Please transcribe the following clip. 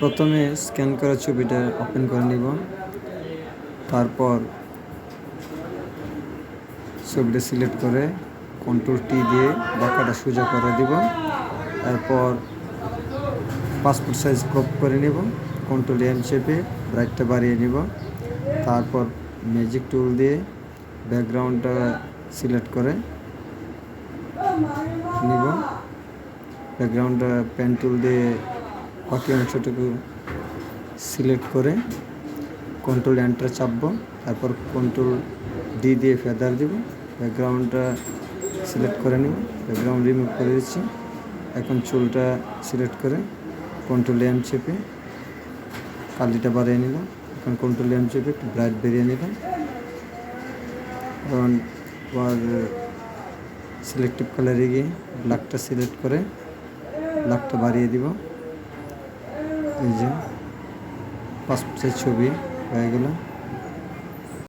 প্রথমে স্ক্যান করা ছবিটা ওপেন করে নিব, তারপর ছবিটা সিলেক্ট করে কন্ট্রোল টি দিয়ে বাঁকাটা সোজা করে দিব। তারপর পাসপোর্ট সাইজ ক্রপ করে নিব, কন্ট্রোল এম চেপে ব্রাইটটা বাড়িয়ে নিব। তারপর ম্যাজিক টুল দিয়ে ব্যাকগ্রাউন্ডটা সিলেক্ট করে নিব। ব্যাকগ্রাউন্ডটা পেন টুল দিয়ে বাকি অংশটুকু সিলেক্ট করে কন্ট্রোল এন্টার চাপবো। তারপর কন্ট্রোল ডি দিয়ে ফেদার দিব, ব্যাকগ্রাউন্ডটা সিলেক্ট করে নিব, ব্যাকগ্রাউন্ড রিমুভ করে দিচ্ছি। এখন চুলটা সিলেক্ট করে কন্ট্রোল এম চেপে কালিটা বাড়িয়ে নিলাম। এখন কন্ট্রোল এম চেপে একটু ব্রাইট বেরিয়ে নিলাম। এখন আবার সিলেক্টিভ কালারে গিয়ে ব্ল্যাকটা সিলেক্ট করে ব্ল্যাকটা বাড়িয়ে দিব। এই যে পাসপোর্ট সাইজ ছবি হয়ে গেল।